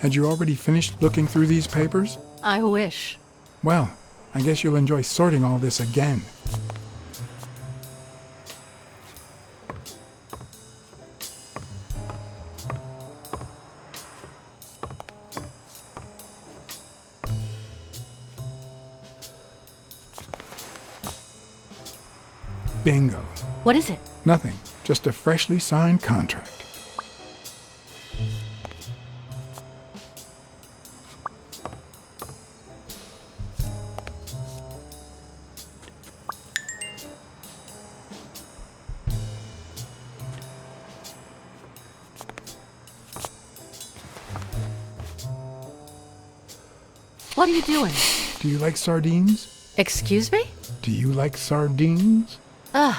Had you already finished looking through these papers? I wish. Well, I guess you'll enjoy sorting all this again. Bingo. What is it? Nothing. Just a freshly signed contract. What are you doing? Do you like sardines? Excuse me? Do you like sardines? Ugh.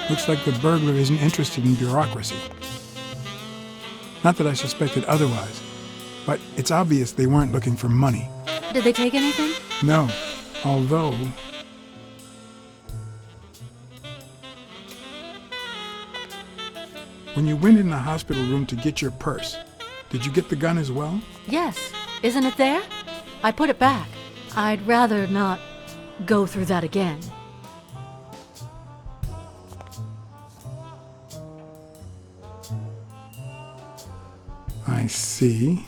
Looks like the burglar isn't interested in bureaucracy. Not that I suspected otherwise, but it's obvious they weren't looking for money. Did they take anything? No, although... When you went in the hospital room to get your purse, did you get the gun as well? Yes. Isn't it there? I put it back. I'd rather not go through that again. I see.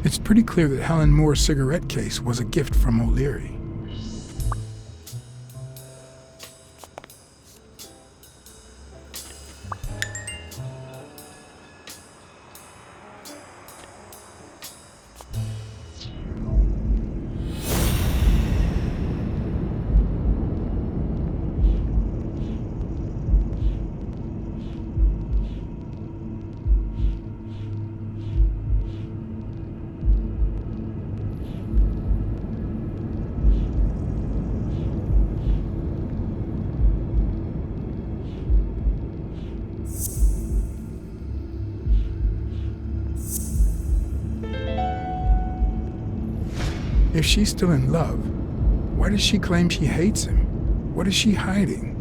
It's pretty clear that Helen Moore's cigarette case was a gift from O'Leary. If she's still in love, why does she claim she hates him? What is she hiding?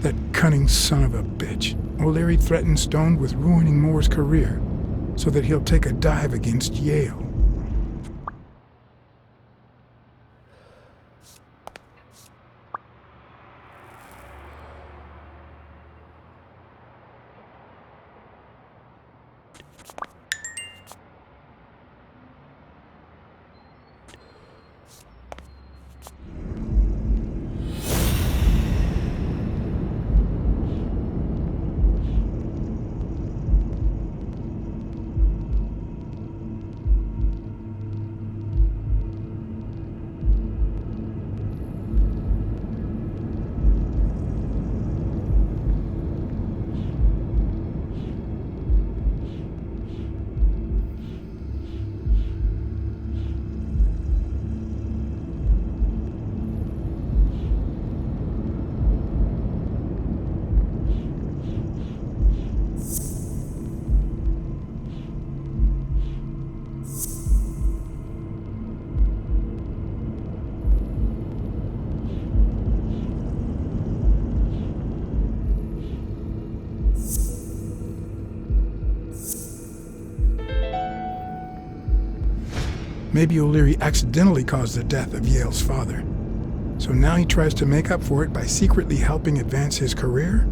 That cunning son of a bitch. O'Leary threatened Stone with ruining Moore's career so that he'll take a dive against Yale. Maybe O'Leary accidentally caused the death of Yale's father. So now he tries to make up for it by secretly helping advance his career?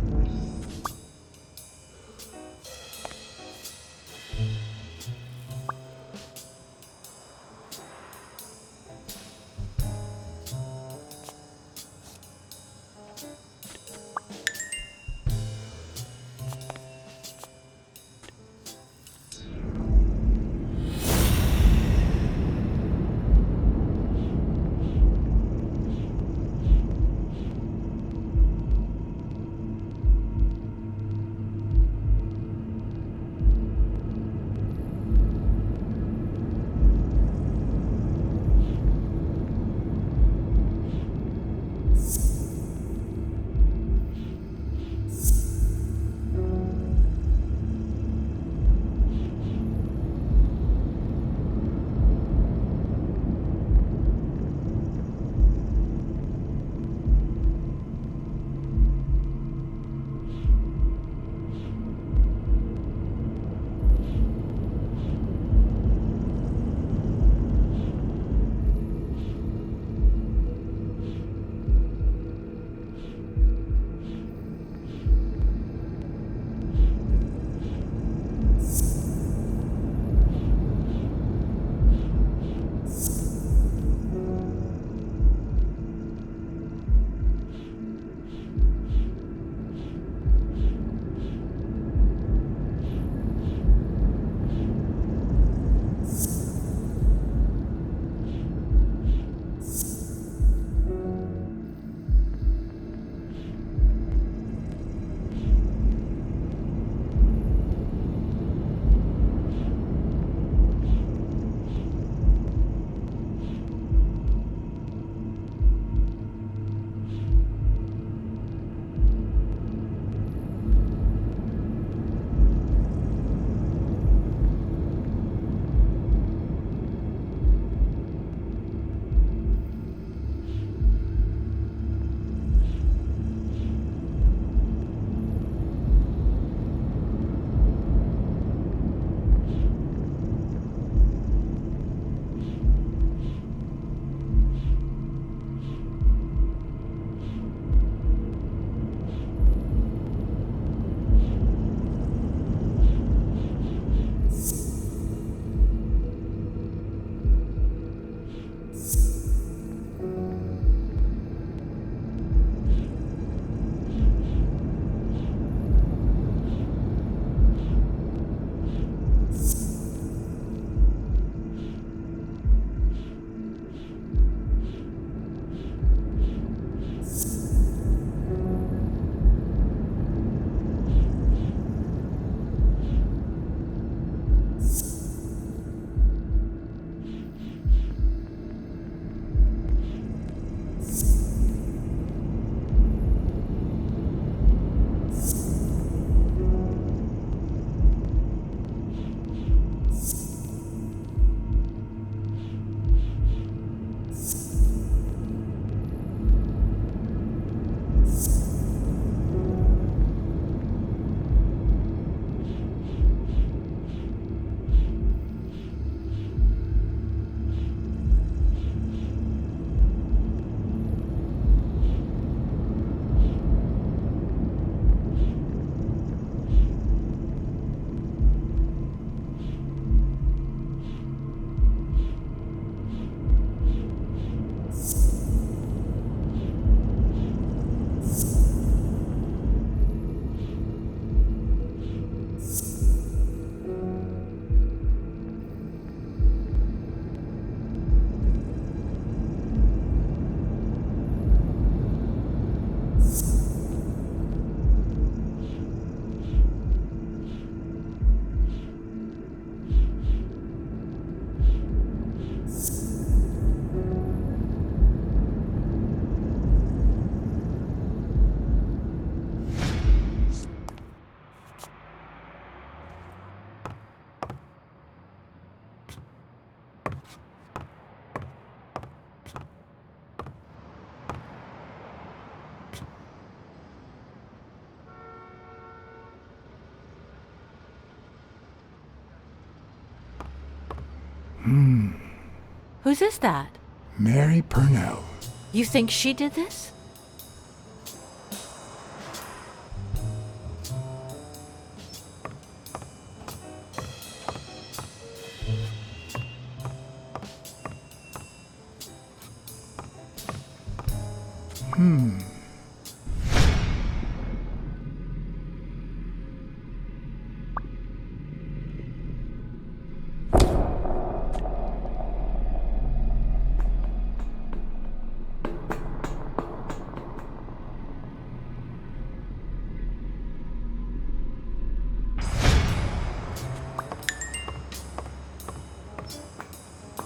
Whose is that? Mary Purnell. You think she did this?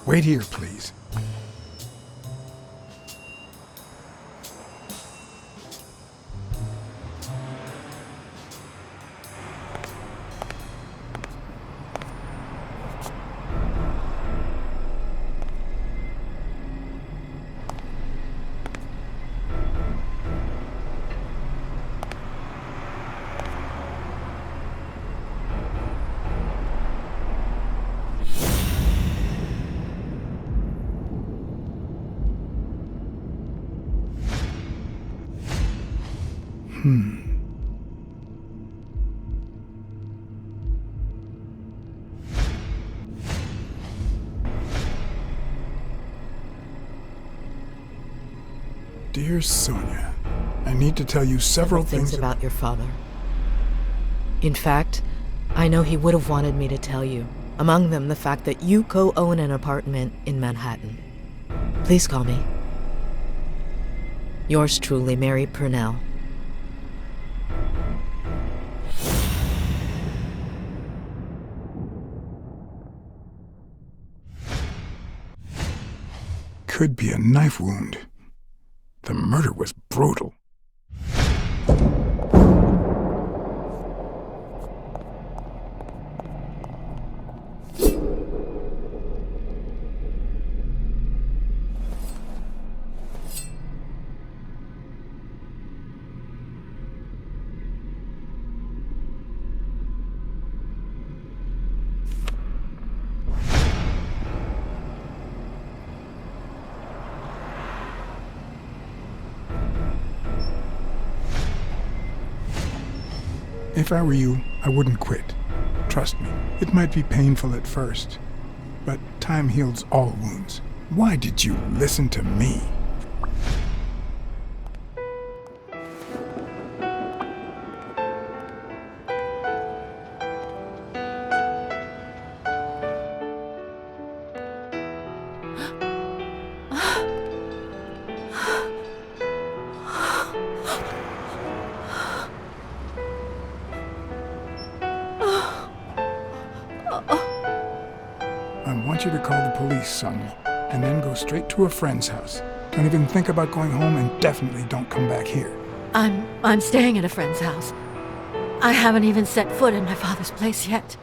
Wait here, please. Dear Sonia, I need to tell you several things things about your father. In fact, I know he would have wanted me to tell you. Among them, the fact that you co-own an apartment in Manhattan. Please call me. Yours truly, Mary Purnell. Could be a knife wound. The murder was brutal. If I were you, I wouldn't quit. Trust me, it might be painful at first, but time heals all wounds. Why did you listen to me? I want you to call the police, Sonia, and then go straight to a friend's house. Don't even think about going home, and definitely don't come back here. I'm staying at a friend's house. I haven't even set foot in my father's place yet.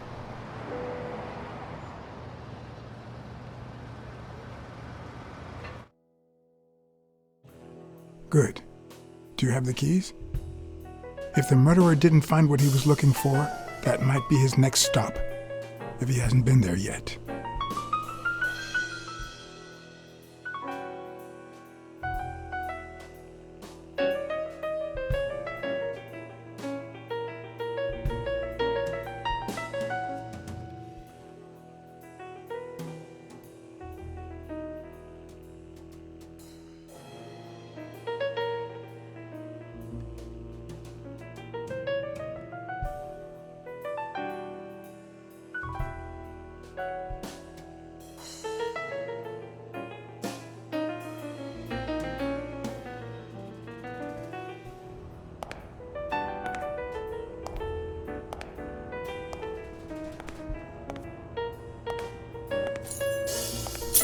Good. Do you have the keys? If the murderer didn't find what he was looking for, that might be his next stop, if he hasn't been there yet.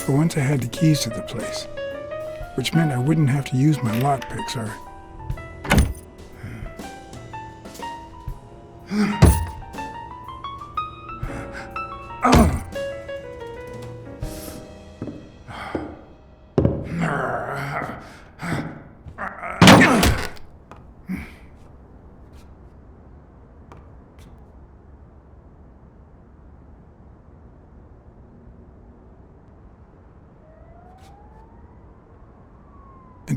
For once I had the keys to the place, which meant I wouldn't have to use my lockpicks or...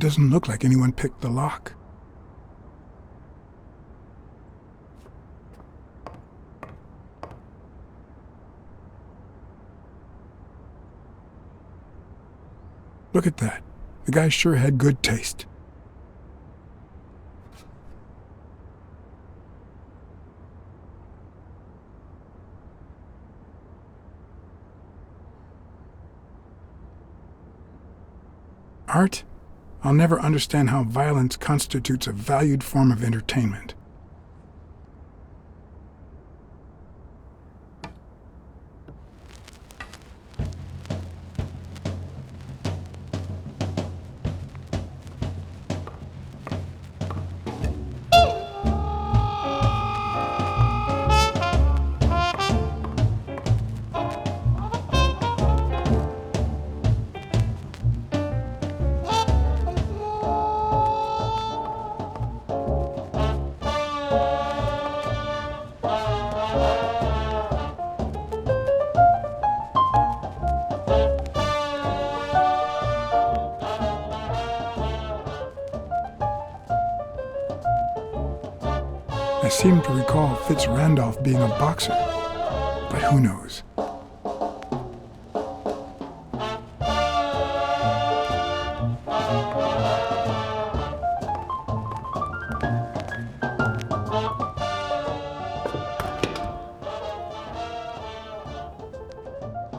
doesn't look like anyone picked the lock. Look at that. The guy sure had good taste. Art? I'll never understand how violence constitutes a valued form of entertainment. I seem to recall Fitz Randolph being a boxer, but who knows?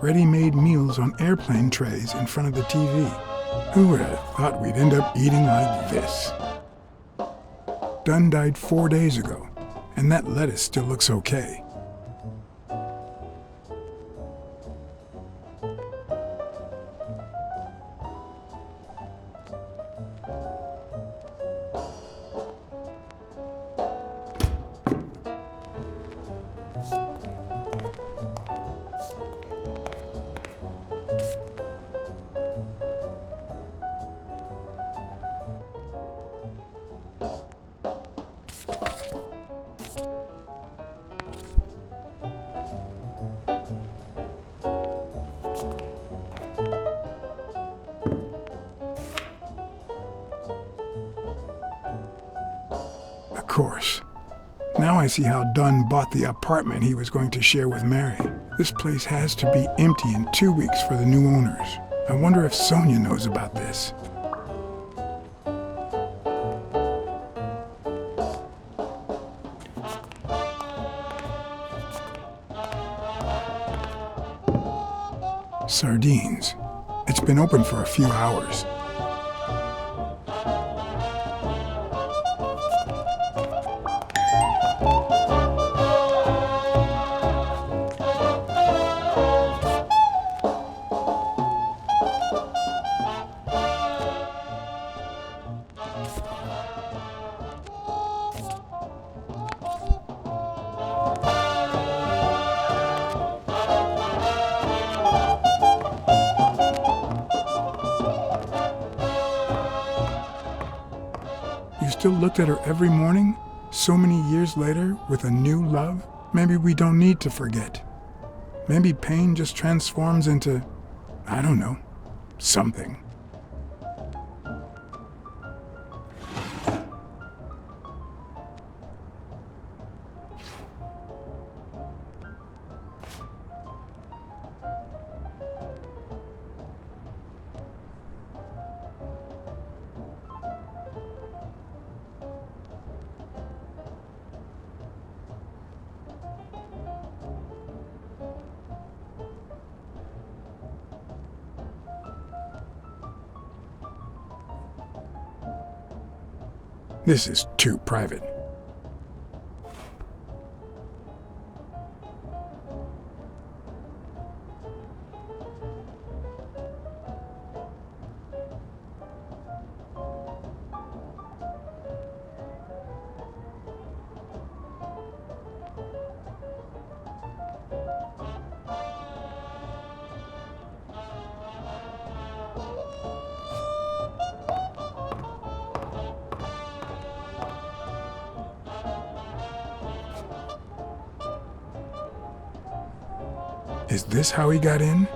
Ready-made meals on airplane trays in front of the TV. Who would have thought we'd end up eating like this? Dunn died 4 days ago, and that lettuce still looks okay. Of course. Now I see how Dunn bought the apartment he was going to share with Mary. This place has to be empty in 2 weeks for the new owners. I wonder if Sonia knows about this. Sardines. It's been open for a few hours. You still looked at her every morning, so many years later, with a new love? Maybe we don't need to forget. Maybe pain just transforms into, I don't know, something. This is too private. Is this how he got in?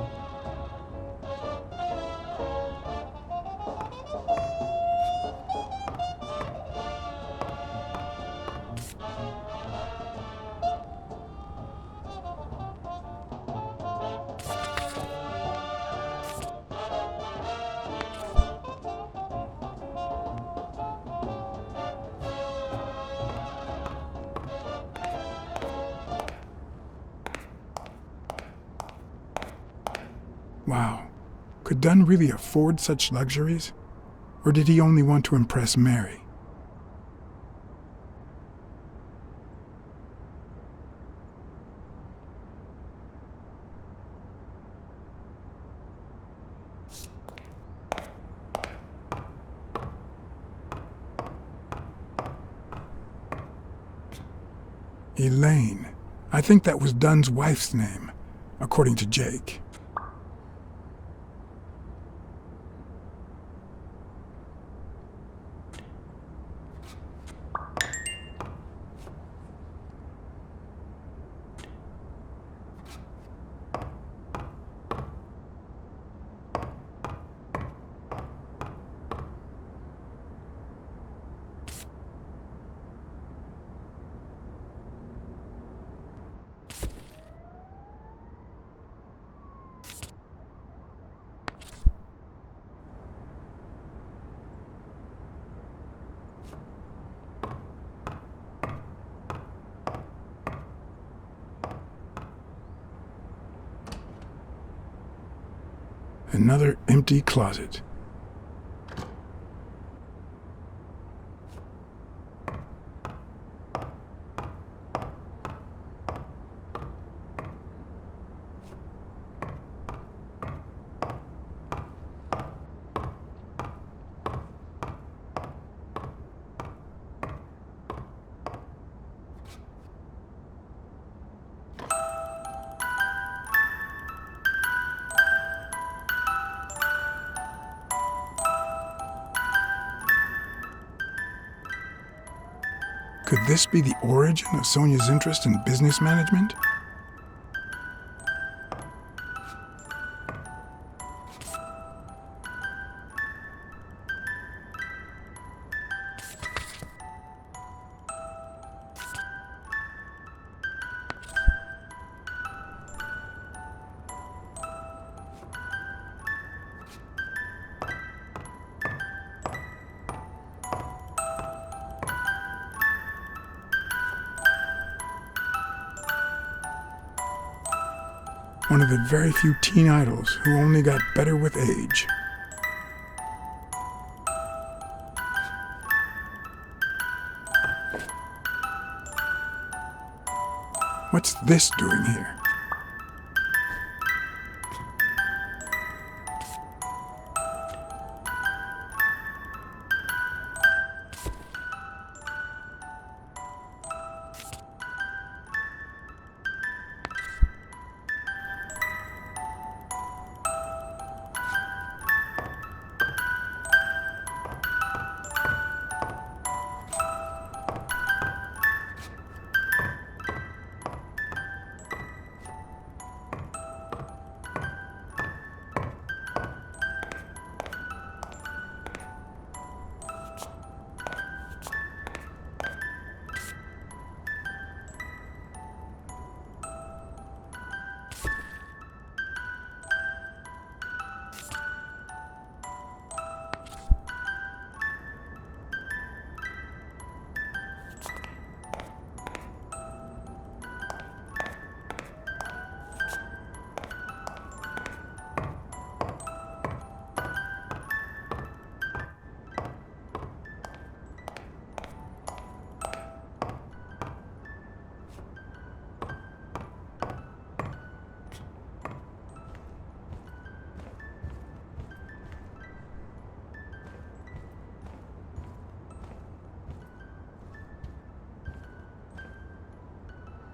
Wow. Could Dunn really afford such luxuries? Or did he only want to impress Mary? Elaine. I think that was Dunn's wife's name, according to Jake. Another empty closet. Could this be the origin of Sonia's interest in business management? One of the very few teen idols who only got better with age. What's this doing here?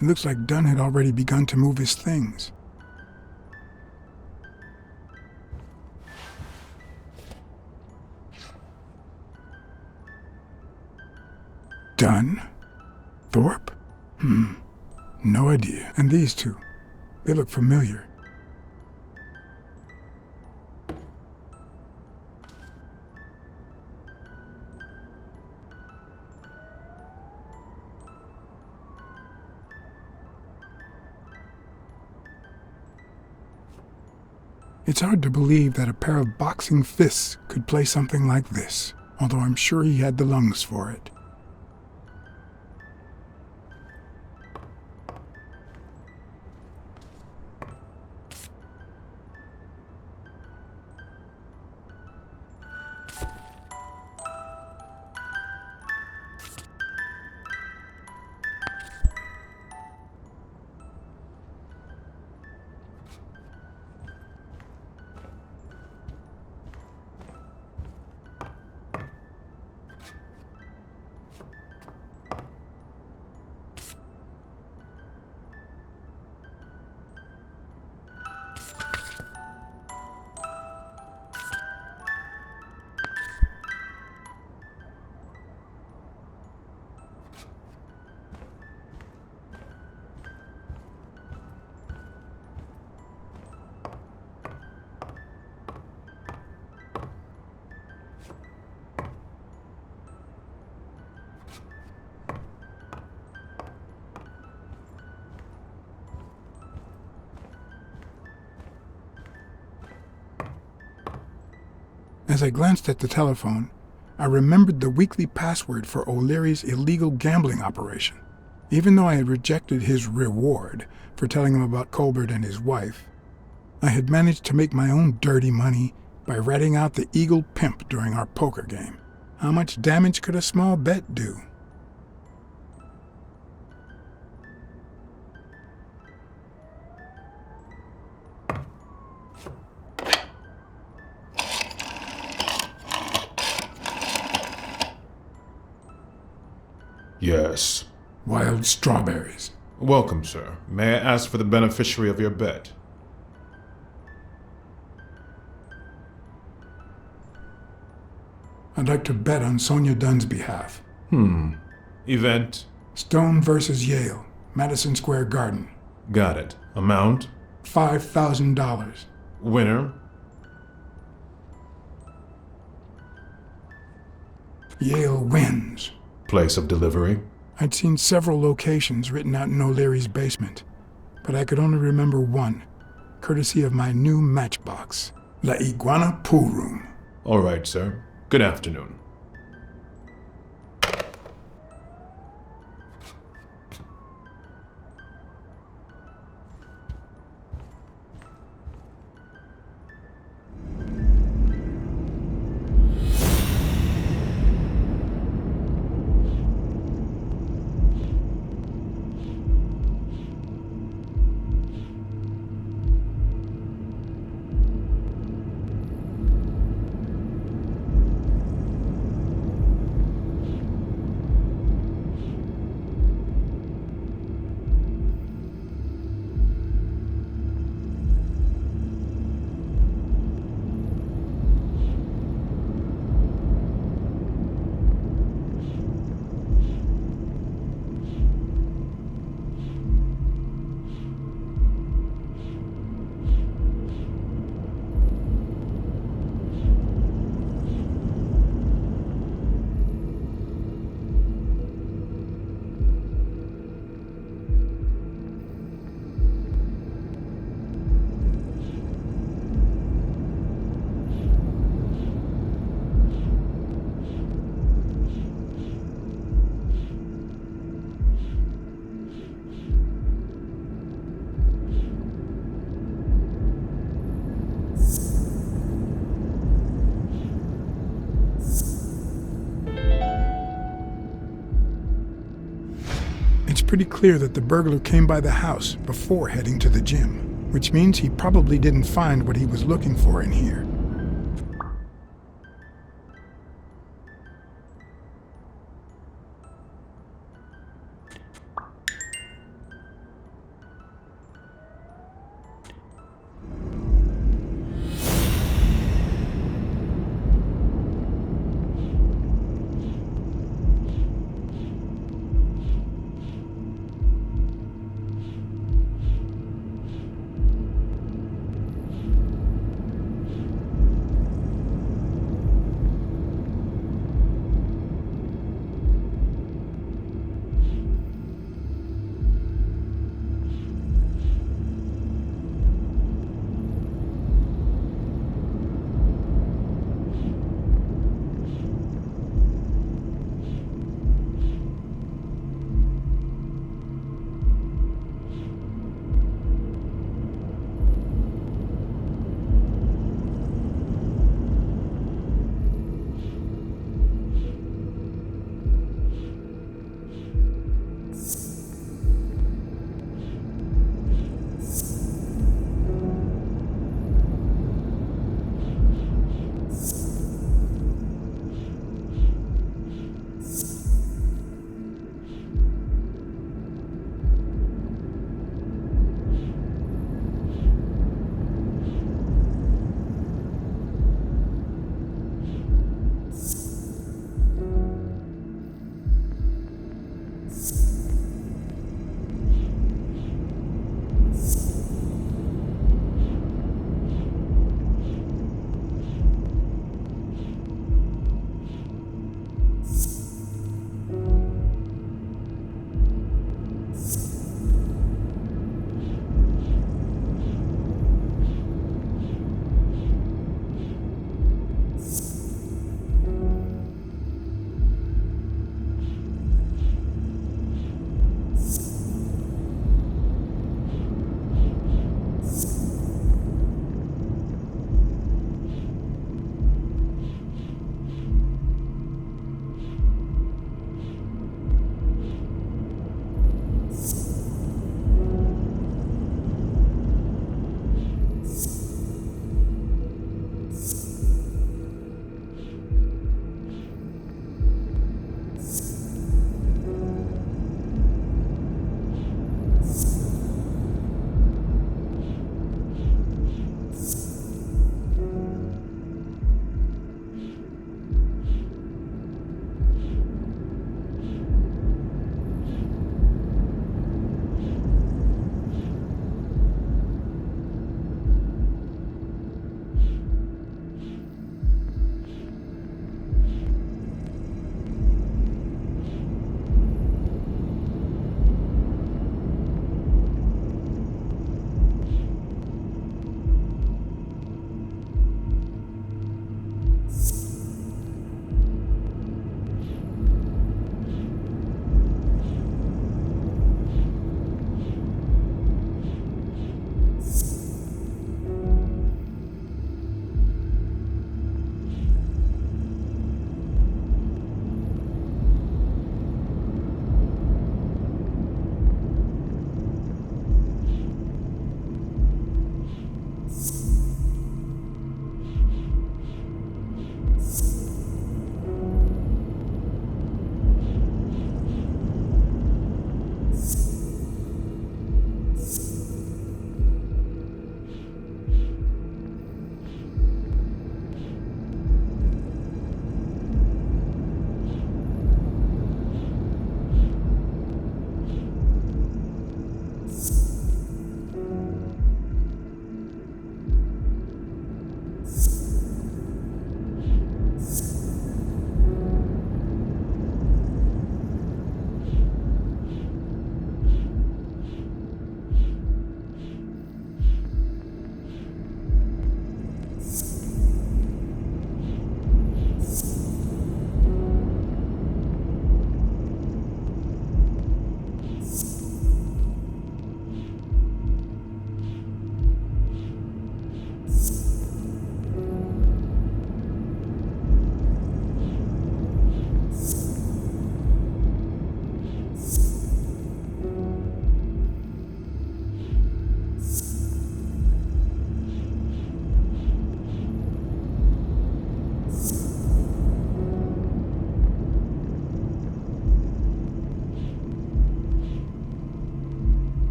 It looks like Dunn had already begun to move his things. Dunn? Thorpe? No idea. And these two, they look familiar. It's hard to believe that a pair of boxing fists could play something like this, although I'm sure he had the lungs for it. As I glanced at the telephone, I remembered the weekly password for O'Leary's illegal gambling operation. Even though I had rejected his reward for telling him about Colbert and his wife, I had managed to make my own dirty money by ratting out the Eagle Pimp during our poker game. How much damage could a small bet do? Yes. Wild strawberries. Welcome, sir. May I ask for the beneficiary of your bet? I'd like to bet on Sonia Dunn's behalf. Event? Stone versus Yale, Madison Square Garden. Got it. Amount? $5,000. Winner? Yale wins. Place of delivery? I'd seen several locations written out in O'Leary's basement, but I could only remember one, courtesy of my new matchbox, La Iguana Pool Room. All right, sir. Good afternoon. It's pretty clear that the burglar came by the house before heading to the gym, which means he probably didn't find what he was looking for in here.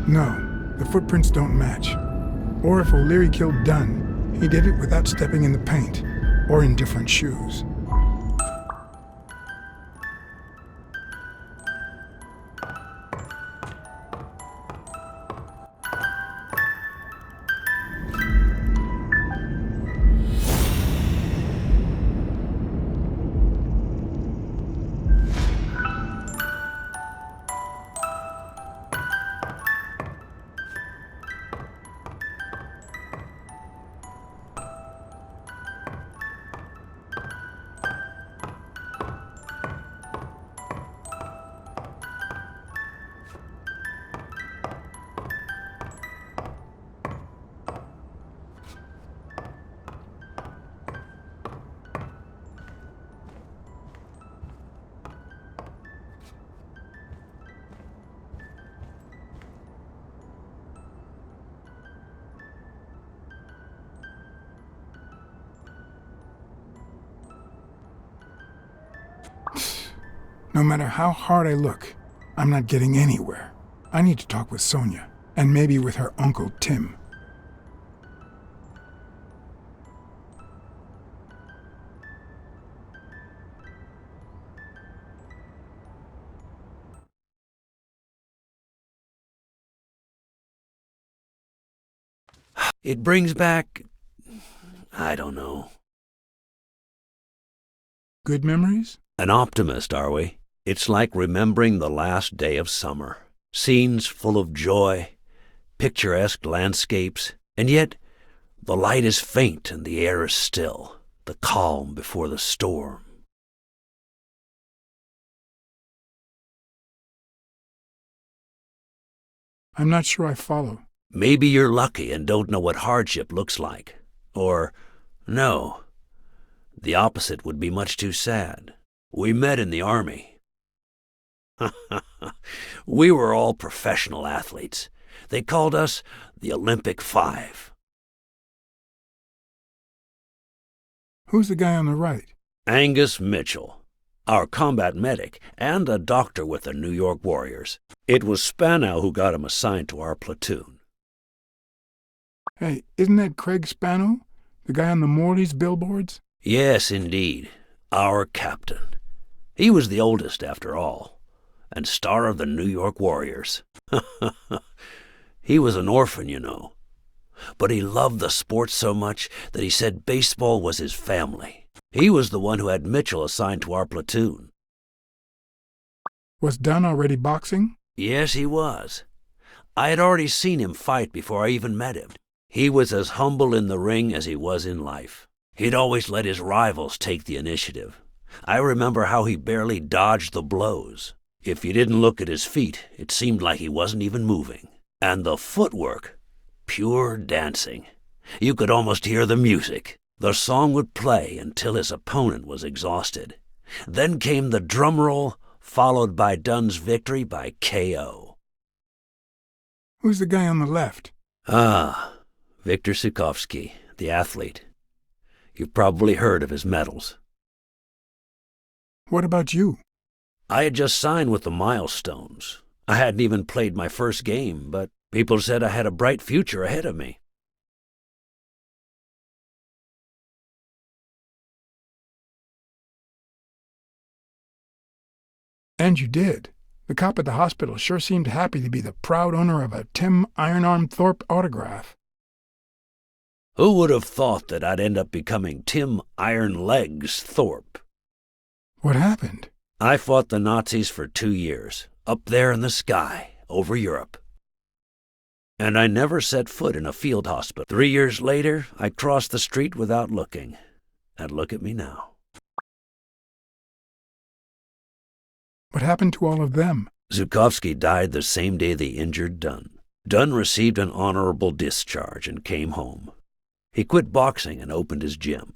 No, the footprints don't match. Or if O'Leary killed Dunn, he did it without stepping in the paint, or in different shoes. No matter how hard I look, I'm not getting anywhere. I need to talk with Sonia, and maybe with her uncle Tim. It brings back, I don't know. Good memories? An optimist, are we? It's like remembering the last day of summer. Scenes full of joy, picturesque landscapes, and yet the light is faint and the air is still, the calm before the storm. I'm not sure I follow. Maybe you're lucky and don't know what hardship looks like. Or, no, the opposite would be much too sad. We met in the army. We were all professional athletes. They called us the Olympic Five. Who's the guy on the right? Angus Mitchell, our combat medic and a doctor with the New York Warriors. It was Spanow who got him assigned to our platoon. Hey, isn't that Craig Spano? The guy on the Morley's billboards? Yes, indeed. Our captain. He was the oldest, after all, and star of the New York Warriors. He was an orphan, you know. But he loved the sport so much that he said baseball was his family. He was the one who had Mitchell assigned to our platoon. Was Dunn already boxing? Yes, he was. I had already seen him fight before I even met him. He was as humble in the ring as he was in life. He'd always let his rivals take the initiative. I remember how he barely dodged the blows. If you didn't look at his feet, it seemed like he wasn't even moving. And the footwork, pure dancing. You could almost hear the music. The song would play until his opponent was exhausted. Then came the drum roll, followed by Dunn's victory by KO. Who's the guy on the left? Ah, Viktor Sukovsky, the athlete. You've probably heard of his medals. What about you? I had just signed with the Milestones. I hadn't even played my first game, but people said I had a bright future ahead of me. And you did. The cop at the hospital sure seemed happy to be the proud owner of a Tim Ironarm Thorpe autograph. Who would have thought that I'd end up becoming Tim Iron Legs Thorpe? What happened? I fought the Nazis for 2 years, up there in the sky, over Europe. And I never set foot in a field hospital. 3 years later, I crossed the street without looking. And look at me now. What happened to all of them? Zukovsky died the same day they injured Dunn. Dunn received an honorable discharge and came home. He quit boxing and opened his gym.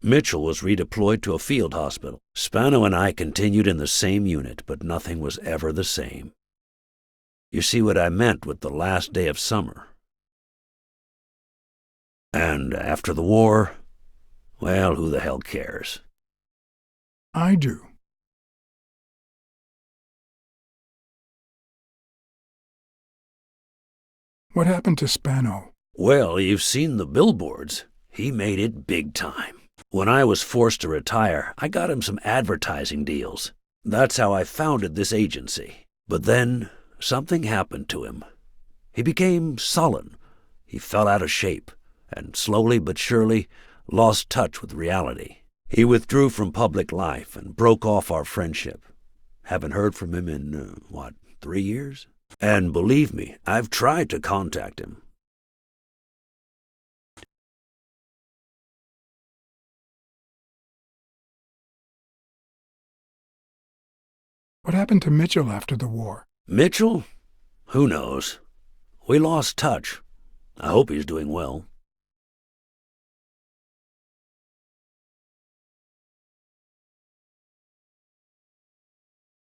Mitchell was redeployed to a field hospital. Spano and I continued in the same unit, but nothing was ever the same. You see what I meant with the last day of summer. And after the war, well, who the hell cares? I do. What happened to Spano? Well, you've seen the billboards. He made it big time. When I was forced to retire, I got him some advertising deals. That's how I founded this agency. But then, something happened to him. He became sullen. He fell out of shape, and slowly but surely lost touch with reality. He withdrew from public life and broke off our friendship. Haven't heard from him in, 3 years? And believe me, I've tried to contact him. What happened to Mitchell after the war? Mitchell? Who knows? We lost touch. I hope he's doing well.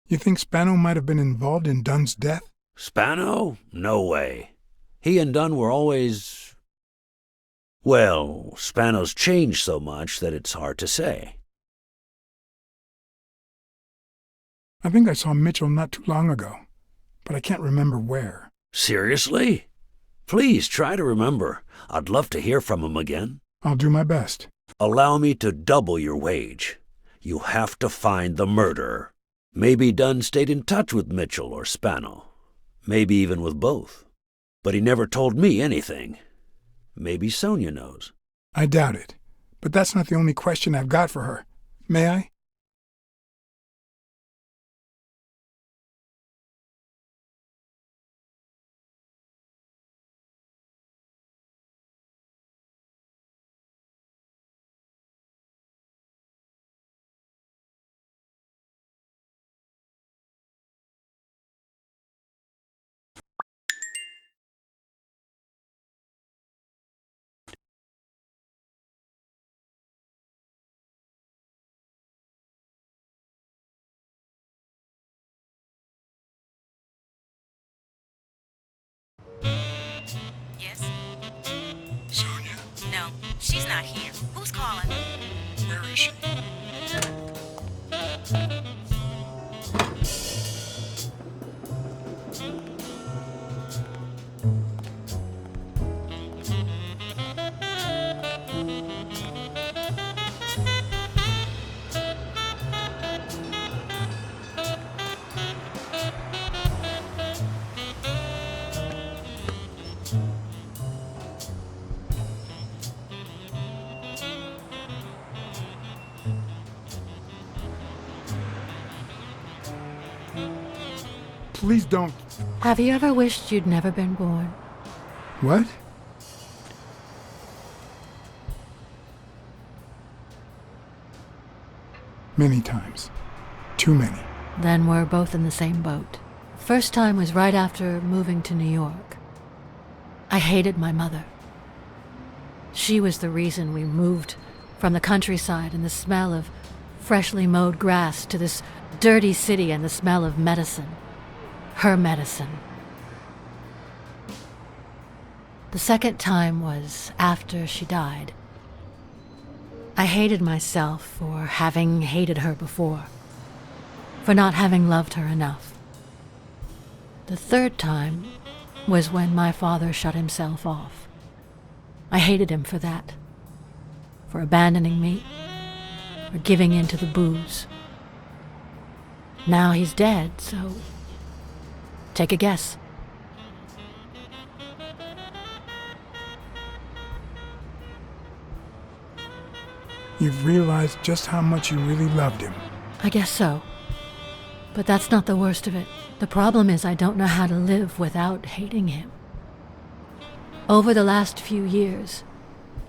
You think Spano might have been involved in Dunn's death? Spano? No way. He and Dunn were always... Well, Spano's changed so much that it's hard to say. I think I saw Mitchell not too long ago, but I can't remember where. Seriously? Please try to remember. I'd love to hear from him again. I'll do my best. Allow me to double your wage. You have to find the murderer. Maybe Dunn stayed in touch with Mitchell or Spano. Maybe even with both. But he never told me anything. Maybe Sonia knows. I doubt it, but that's not the only question I've got for her. May I? Yes? Sonia, No, she's not here. Who's calling? where is she? Please don't. Have you ever wished you'd never been born? What? Many times. Too many. Then we're both in the same boat. First time was right after moving to New York. I hated my mother. She was the reason we moved from the countryside and the smell of freshly mowed grass to this dirty city and the smell of medicine. Her medicine. The second time was after she died. I hated myself for having hated her before, for not having loved her enough. The third time was when my father shut himself off. I hated him for that, for abandoning me, for giving in to the booze. Now he's dead, so take a guess. You've realized just how much you really loved him. I guess so. But that's not the worst of it. The problem is I don't know how to live without hating him. Over the last few years,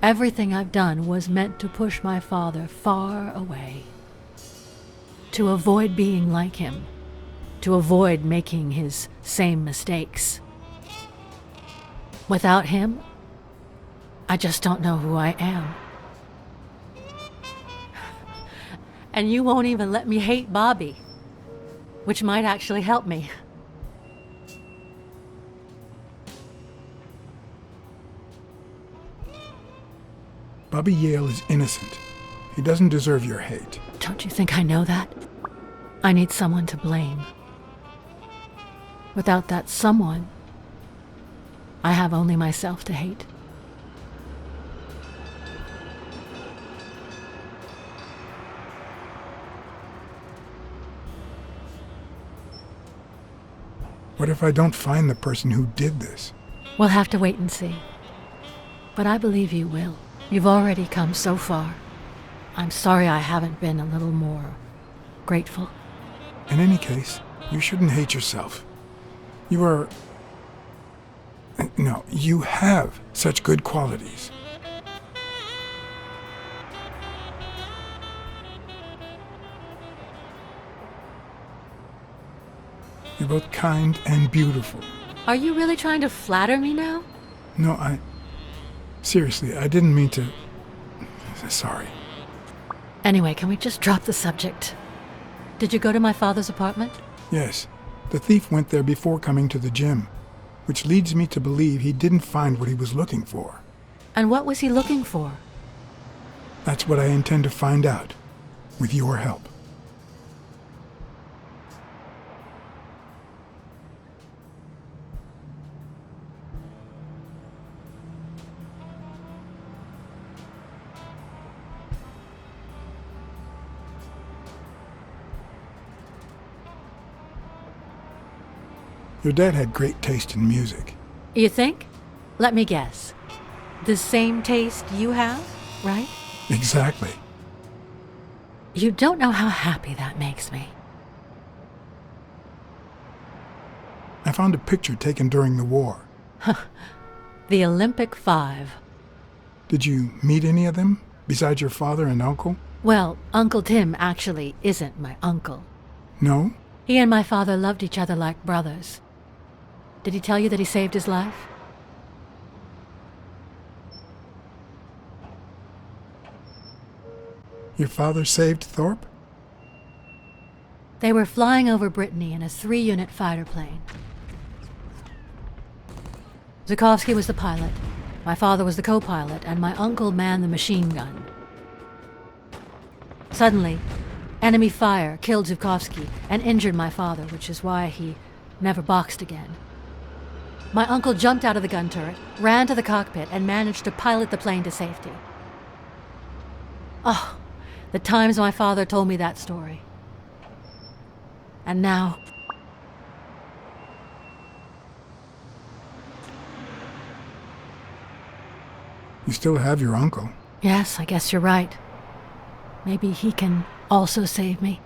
everything I've done was meant to push my father far away. To avoid being like him. To avoid making his same mistakes. Without him, I just don't know who I am. And you won't even let me hate Bobby, which might actually help me. Bobby Yale is innocent. He doesn't deserve your hate. Don't you think I know that? I need someone to blame. Without that someone, I have only myself to hate. What if I don't find the person who did this? We'll have to wait and see. But I believe you will. You've already come so far. I'm sorry I haven't been a little more grateful. In any case, you shouldn't hate yourself. You are... No, you have such good qualities. You're both kind and beautiful. Are you really trying to flatter me now? No, Seriously, I didn't mean to... Sorry. Anyway, can we just drop the subject? Did you go to my father's apartment? Yes, the thief went there before coming to the gym, which leads me to believe he didn't find what he was looking for. And what was he looking for? That's what I intend to find out, with your help. Your dad had great taste in music. You think? Let me guess. The same taste you have, right? Exactly. You don't know how happy that makes me. I found a picture taken during the war. The Olympic 5. Did you meet any of them, besides your father and uncle? Well, Uncle Tim actually isn't my uncle. No? He and my father loved each other like brothers. Did he tell you that he saved his life? Your father saved Thorpe? They were flying over Brittany in a 3-unit fighter plane. Zukovsky was the pilot, my father was the co-pilot, and my uncle manned the machine gun. Suddenly, enemy fire killed Zukovsky and injured my father, which is why he never boxed again. My uncle jumped out of the gun turret, ran to the cockpit, and managed to pilot the plane to safety. Oh, the times my father told me that story. And now... You still have your uncle. Yes, I guess you're right. Maybe he can also save me.